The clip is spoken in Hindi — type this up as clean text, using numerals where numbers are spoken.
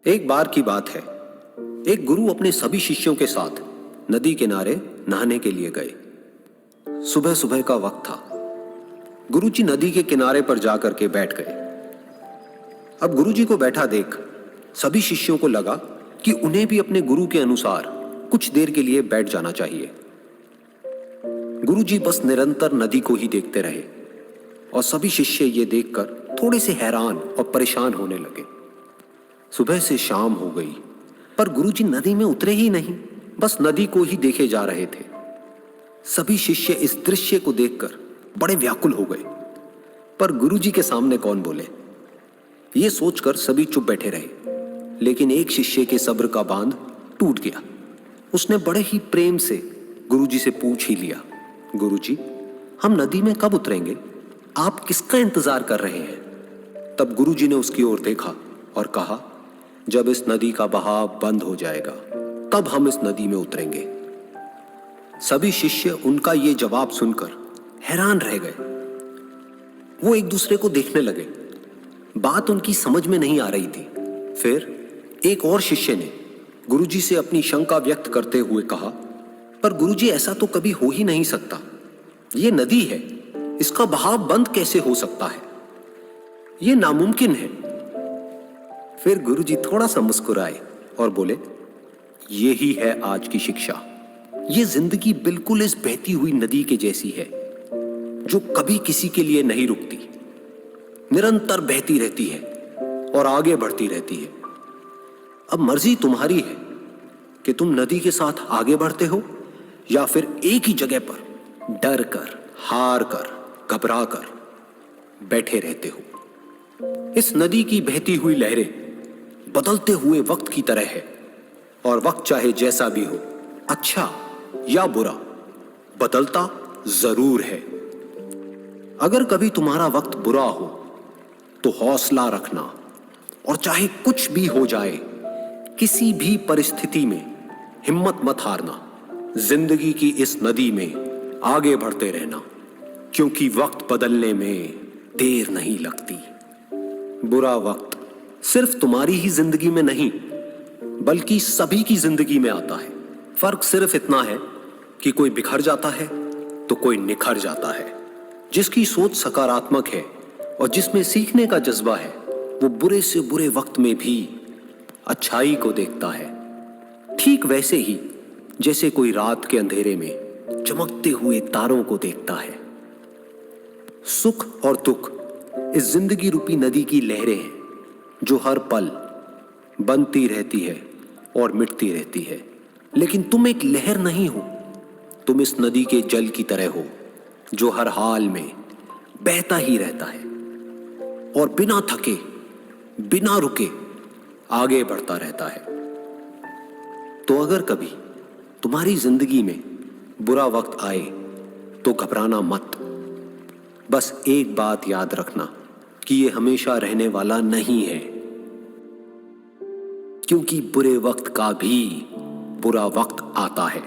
एक बार की बात है। एक गुरु अपने सभी शिष्यों के साथ नदी किनारे नहाने के लिए गए। सुबह सुबह का वक्त था। गुरुजी नदी के किनारे पर जाकर के बैठ गए। अब गुरुजी को बैठा देख सभी शिष्यों को लगा कि उन्हें भी अपने गुरु के अनुसार कुछ देर के लिए बैठ जाना चाहिए। गुरुजी बस निरंतर नदी को ही देखते रहे और सभी शिष्य ये देखकर थोड़े से हैरान और परेशान होने लगे। सुबह से शाम हो गई पर गुरुजी नदी में उतरे ही नहीं, बस नदी को ही देखे जा रहे थे। सभी शिष्य इस दृश्य को देखकर बड़े व्याकुल हो गए, पर गुरुजी के सामने कौन बोले, ये सोचकर सभी चुप बैठे रहे। लेकिन एक शिष्य के सब्र का बांध टूट गया। उसने बड़े ही प्रेम से गुरुजी से पूछ ही लिया, गुरुजी, हम नदी में कब उतरेंगे? आप किसका इंतजार कर रहे हैं? तब गुरुजी ने उसकी ओर देखा और कहा, जब इस नदी का बहाव बंद हो जाएगा तब हम इस नदी में उतरेंगे। सभी शिष्य उनका ये जवाब सुनकर हैरान रह गए। वो एक दूसरे को देखने लगे। बात उनकी समझ में नहीं आ रही थी। फिर एक और शिष्य ने गुरुजी से अपनी शंका व्यक्त करते हुए कहा, पर गुरुजी, ऐसा तो कभी हो ही नहीं सकता। ये नदी है, इसका बहाव बंद कैसे हो सकता है? ये नामुमकिन है। फिर गुरुजी थोड़ा सा मुस्कुराए और बोले, यही है आज की शिक्षा। ये जिंदगी बिल्कुल इस बहती हुई नदी के जैसी है जो कभी किसी के लिए नहीं रुकती, निरंतर बहती रहती है और आगे बढ़ती रहती है। अब मर्जी तुम्हारी है कि तुम नदी के साथ आगे बढ़ते हो या फिर एक ही जगह पर डर कर, हार कर, घबरा कर बैठे रहते हो। इस नदी की बहती हुई लहरें बदलते हुए वक्त की तरह है और वक्त चाहे जैसा भी हो, अच्छा या बुरा, बदलता जरूर है। अगर कभी तुम्हारा वक्त बुरा हो तो हौसला रखना और चाहे कुछ भी हो जाए, किसी भी परिस्थिति में हिम्मत मत हारना। जिंदगी की इस नदी में आगे बढ़ते रहना, क्योंकि वक्त बदलने में देर नहीं लगती। बुरा वक्त सिर्फ तुम्हारी ही जिंदगी में नहीं बल्कि सभी की जिंदगी में आता है। फर्क सिर्फ इतना है कि कोई बिखर जाता है तो कोई निखर जाता है। जिसकी सोच सकारात्मक है और जिसमें सीखने का जज्बा है, वो बुरे से बुरे वक्त में भी अच्छाई को देखता है। ठीक वैसे ही जैसे कोई रात के अंधेरे में चमकते हुए तारों को देखता है। सुख और दुख इस जिंदगी रूपी नदी की लहरें हैं जो हर पल बनती रहती है और मिटती रहती है। लेकिन तुम एक लहर नहीं हो, तुम इस नदी के जल की तरह हो जो हर हाल में बहता ही रहता है और बिना थके, बिना रुके आगे बढ़ता रहता है। तो अगर कभी तुम्हारी जिंदगी में बुरा वक्त आए तो घबराना मत। बस एक बात याद रखना कि ये हमेशा रहने वाला नहीं है, क्योंकि बुरे वक्त का भी बुरा वक्त आता है।